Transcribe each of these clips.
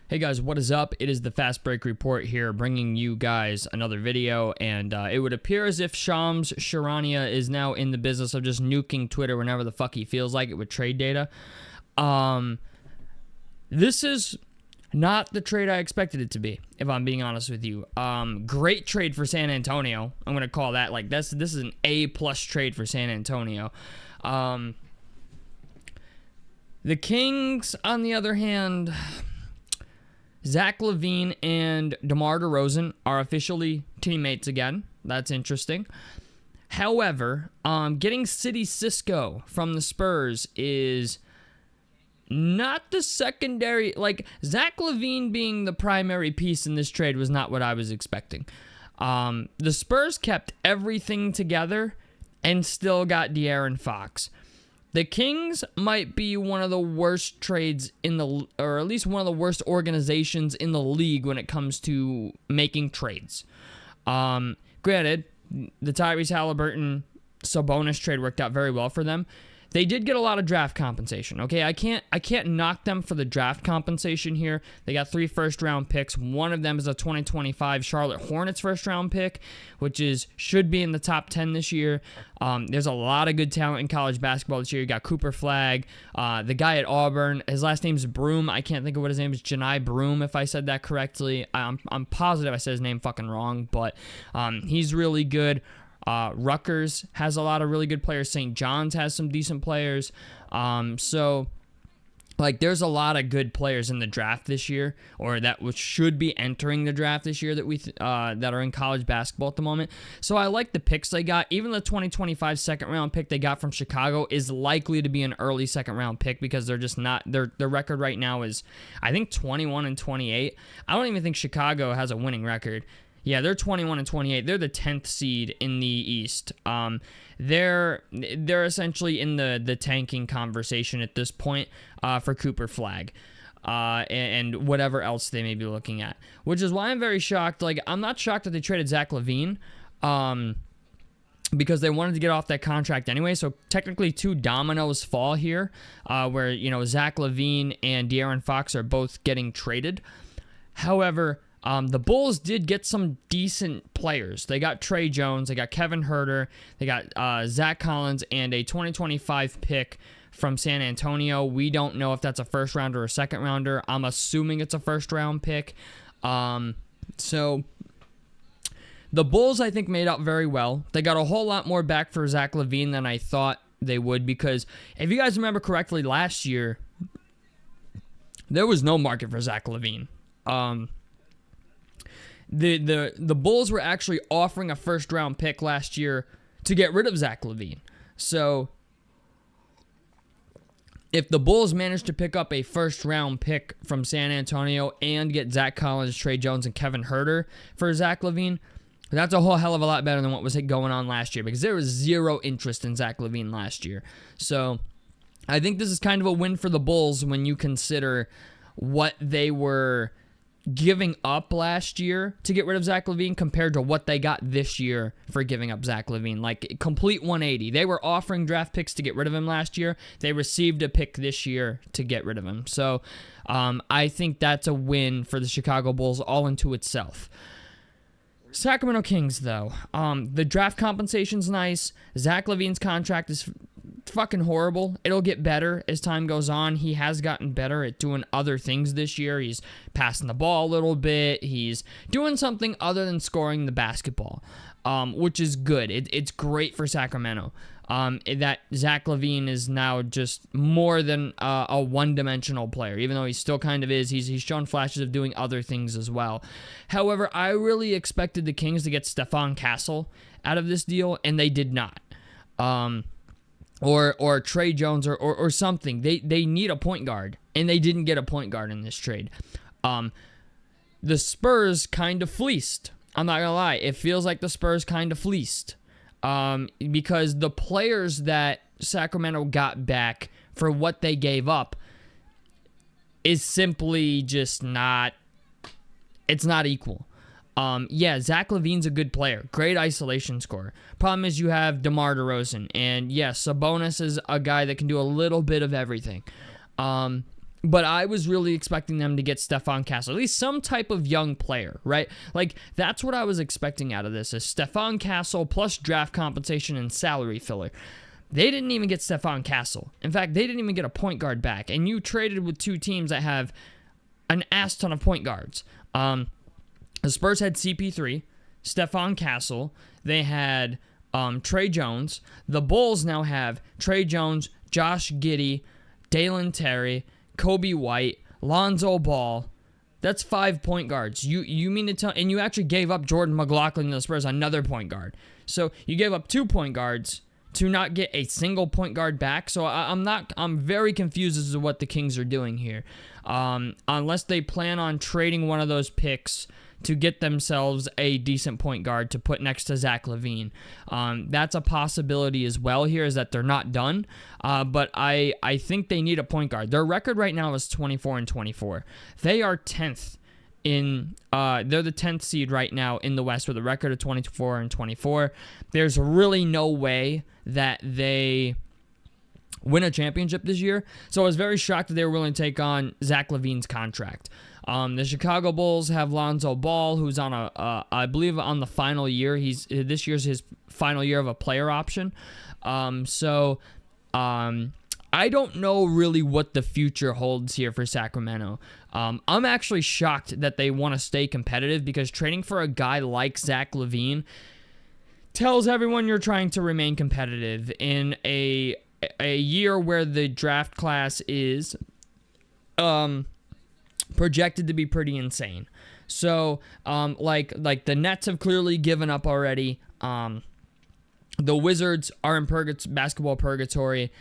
Hey guys, what is up? It is the Fast Break Report here, bringing you guys another video, and it would appear as if Shams Charania is now in the business of just nuking Twitter whenever the fuck he feels like it with trade data. This is not the trade I expected it to be, if I'm being honest with you. Great trade for San Antonio. I'm going to call that, like, this is an A-plus trade for San Antonio. The Kings, on the other hand, Zach Lavine and DeMar DeRozan are officially teammates again. That's interesting. However, getting City Cisco from the Spurs is not the secondary. Like, Zach Lavine being the primary piece in this trade was not what I was expecting. The Spurs kept everything together and still got DeAaron Fox. The Kings might be one of the worst trades in the, or at least one of the worst organizations in the league when it comes to making trades. Granted, the Tyrese Halliburton Sabonis trade worked out very well for them. They did get a lot of draft compensation. Okay, I can't knock them for the draft compensation here. They got 3 first-round picks. One of them is a 2025 Charlotte Hornets first-round pick, which should be in the top 10 this year. There's a lot of good talent in college basketball this year. You got Cooper Flagg, the guy at Auburn. His last name's Broom. I can't think of what his name is. Janai Broom, if I said that correctly. I'm positive I said his name fucking wrong, but he's really good. Rutgers has a lot of really good players. St. John's has some decent players. So, like, there's a lot of good players in the draft this year, or that which should be entering the draft this year that are in college basketball at the moment. So I like the picks they got. Even the 2025 second-round pick they got from Chicago is likely to be an early second-round pick because they're just not. Their record right now is, I think, 21-28. I don't even think Chicago has a winning record. Yeah, they're 21-28. They're the 10th seed in the East. They're essentially in the tanking conversation at this point for Cooper Flagg and whatever else they may be looking at. Which is why I'm very shocked. Like, I'm not shocked that they traded Zach Lavine because they wanted to get off that contract anyway. So technically 2 dominoes fall here where, you know, Zach Lavine and DeAaron Fox are both getting traded. However, the Bulls did get some decent players. They got Trey Jones, they got Kevin Huerter, they got Zach Collins, and a 2025 pick from San Antonio. We don't know if that's a first rounder or a second rounder. I'm assuming it's a first round pick. So the Bulls, I think, made out very well. They got a whole lot more back for Zach Lavine than I thought they would, because if you guys remember correctly, last year there was no market for Zach Lavine. The Bulls were actually offering a first-round pick last year to get rid of Zach Lavine. So if the Bulls managed to pick up a first-round pick from San Antonio and get Zach Collins, Trey Jones, and Kevin Huerter for Zach Lavine, that's a whole hell of a lot better than what was going on last year, because there was zero interest in Zach Lavine last year. So I think this is kind of a win for the Bulls when you consider what they were giving up last year to get rid of Zach Lavine compared to what they got this year for giving up Zach Lavine. Like, complete 180. They were offering draft picks to get rid of him last year. They received a pick this year to get rid of him. So I think that's a win for the Chicago Bulls all into itself. Sacramento Kings, though. The draft compensation's nice. Zach Lavine's contract is fucking horrible. It'll get better as time goes on. He has gotten better at doing other things this year. He's passing the ball a little bit. He's doing something other than scoring the basketball, which is good. It's great for Sacramento. That Zach Lavine is now just more than a one-dimensional player, even though he still kind of is. He's shown flashes of doing other things as well. However, I really expected the Kings to get Stephon Castle out of this deal, and they did not. Or Trey Jones or something. They need a point guard, and they didn't get a point guard in this trade. The Spurs kind of fleeced. I'm not going to lie. It feels like the Spurs kind of fleeced. Because the players that Sacramento got back for what they gave up is simply just not, it's not equal. Yeah, Zach Lavine's a good player. Great isolation scorer. Problem is you have DeMar DeRozan. And yes, Sabonis is a guy that can do a little bit of everything. But I was really expecting them to get Stephon Castle, at least some type of young player, right? Like, that's what I was expecting out of this, is Stephon Castle plus draft compensation and salary filler. They didn't even get Stephon Castle. In fact, they didn't even get a point guard back. And you traded with two teams that have an ass ton of point guards. The Spurs had CP3, Stephon Castle. They had Trey Jones. The Bulls now have Trey Jones, Josh Giddey, Dalen Terry, Kobe White, Lonzo Ball. That's 5 point guards. You mean to tell, and you actually gave up Jordan McLaughlin to the Spurs, another point guard. So you gave up 2 point guards to not get a single point guard back. So I'm very confused as to what the Kings are doing here. Unless they plan on trading one of those picks to get themselves a decent point guard to put next to Zach Lavine. That's a possibility as well here, is that they're not done. But I think they need a point guard. Their record right now is 24-24. They are 10th in, they're the 10th seed right now in the West with a record of 24-24. There's really no way that they win a championship this year. So I was very shocked that they were willing to take on Zach Lavine's contract. The Chicago Bulls have Lonzo Ball, who's on I believe on the final year. This year's his final year of a player option. I don't know really what the future holds here for Sacramento. I'm actually shocked that they want to stay competitive, because trading for a guy like Zach Lavine tells everyone you're trying to remain competitive in a year where the draft class is projected to be pretty insane. So, like the Nets have clearly given up already. The Wizards are in basketball purgatory.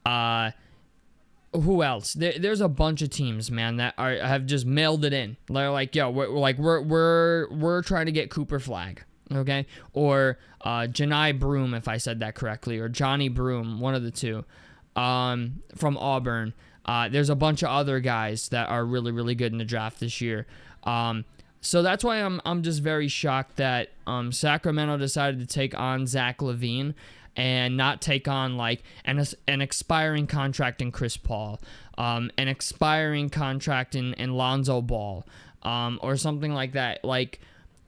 Who else? There's a bunch of teams, man, that have just mailed it in. They're like, yo, we're trying to get Cooper Flagg, okay, or Janai Broom, if I said that correctly, or Johnny Broom, one of the two, from Auburn. There's a bunch of other guys that are really, really good in the draft this year. So that's why I'm just very shocked that Sacramento decided to take on Zach Lavine and not take on like an expiring contract in Chris Paul, an expiring contract in Lonzo Ball, or something like that. Like,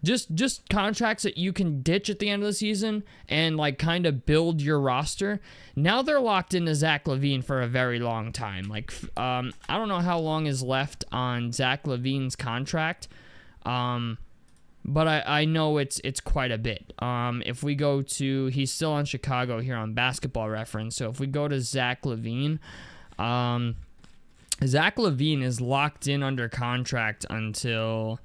just contracts that you can ditch at the end of the season and like kind of build your roster. Now they're locked into Zach Lavine for a very long time. Like, I don't know how long is left on Zach Lavine's contract, but I know it's quite a bit. If we go to, he's still on Chicago here on Basketball Reference. So if we go to Zach Lavine, Zach Lavine is locked in under contract until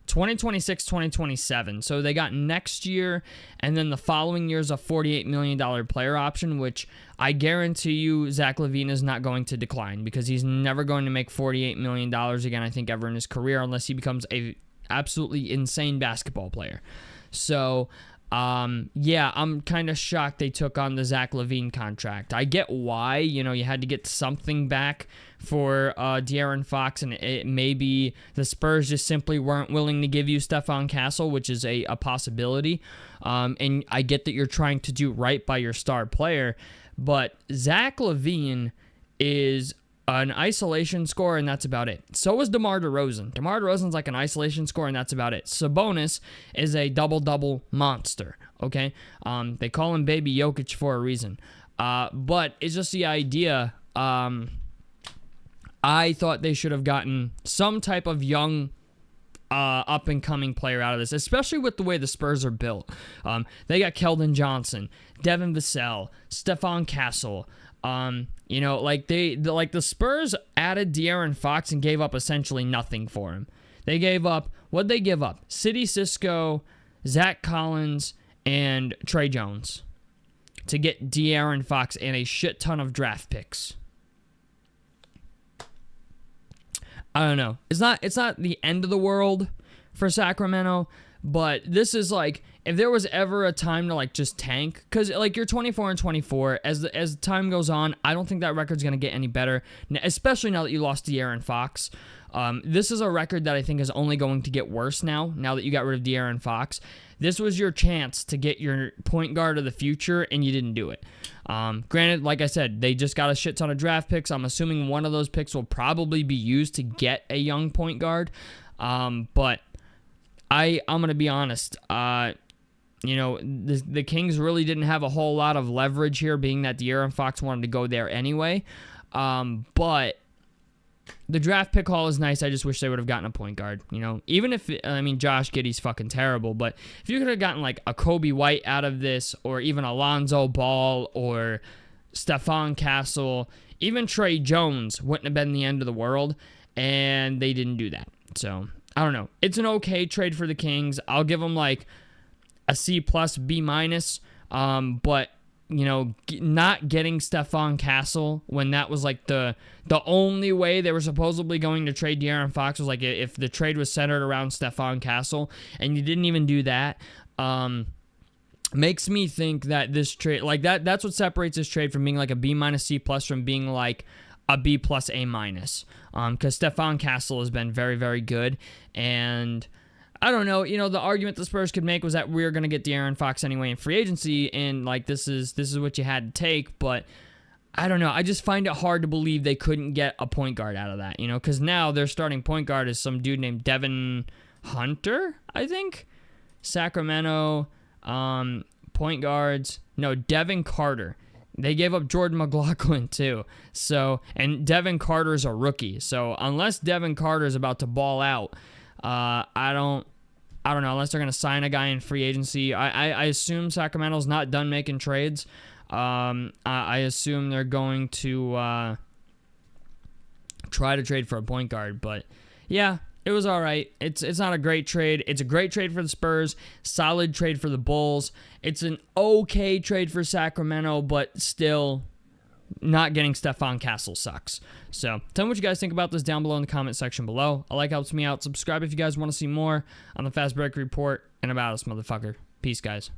2026, 2027. So they got next year, and then the following year is a $48 million player option, which I guarantee you Zach Lavine is not going to decline, because he's never going to make $48 million again, I think, ever in his career, unless he becomes a absolutely insane basketball player. So, yeah, I'm kind of shocked they took on the Zach Lavine contract. I get why, you had to get something back for DeAaron Fox, and it maybe the Spurs just simply weren't willing to give you Stephon Castle, which is a possibility. And I get that you're trying to do right by your star player, but Zach Lavine is an isolation scorer, and that's about it. So is DeMar DeRozan. DeMar DeRozan's like an isolation scorer, and that's about it. Sabonis is a double-double monster, okay? They call him Baby Jokic for a reason. But it's just the idea. I thought they should have gotten some type of young up-and-coming player out of this, especially with the way the Spurs are built. They got Keldon Johnson, Devin Vassell, Stephon Castle. The Spurs added DeAaron Fox and gave up essentially nothing for him. They gave up, what'd they give up? Sidney Cisco, Zach Collins, and Trey Jones to get DeAaron Fox and a shit ton of draft picks. I don't know. It's not the end of the world for Sacramento, But this is like, if there was ever a time to like just tank, because like you're 24-24, as time goes on, I don't think that record's gonna get any better, especially now that you lost DeAaron Fox. This is a record that I think is only going to get worse now that you got rid of DeAaron Fox. This was your chance to get your point guard of the future, and you didn't do it. Granted, like I said, they just got a shit ton of draft picks. I'm assuming one of those picks will probably be used to get a young point guard. But I'm going to be honest. The Kings really didn't have a whole lot of leverage here, being that DeAaron Fox wanted to go there anyway. But the draft pick haul is nice. I just wish they would have gotten a point guard. Even if, Josh Giddey's fucking terrible, but if you could have gotten like a Kobe White out of this, or even Alonzo Ball, or Stephon Castle, even Trey Jones wouldn't have been the end of the world, and they didn't do that. So, I don't know. It's an okay trade for the Kings. I'll give them like a C+, B-, but not getting Stephon Castle when that was like the only way they were supposedly going to trade De'Aaron Fox, was like if the trade was centered around Stephon Castle, and you didn't even do that, makes me think that this trade, like that's what separates this trade from being like a B-, C+, from being like a B+, A-, because Stephon Castle has been very, very good. And I don't know, the argument the Spurs could make was that we're going to get De'Aaron Fox anyway in free agency, and like this is what you had to take. But I don't know, I just find it hard to believe they couldn't get a point guard out of that, because now their starting point guard is some dude named Devin Hunter, I think. Sacramento point guards, no, Devin Carter. They gave up Jordan McLaughlin too. So, and Devin Carter's a rookie. So unless Devin Carter's about to ball out, I don't know, unless they're going to sign a guy in free agency. I assume Sacramento's not done making trades. I assume they're going to try to trade for a point guard. But yeah, it was all right. It's not a great trade. It's a great trade for the Spurs. Solid trade for the Bulls. It's an okay trade for Sacramento, but still, not getting Stephon Castle sucks. So tell me what you guys think about this down below in the comment section below. A like helps me out. Subscribe if you guys want to see more on the Fast Break Report. And about us, motherfucker. Peace, guys.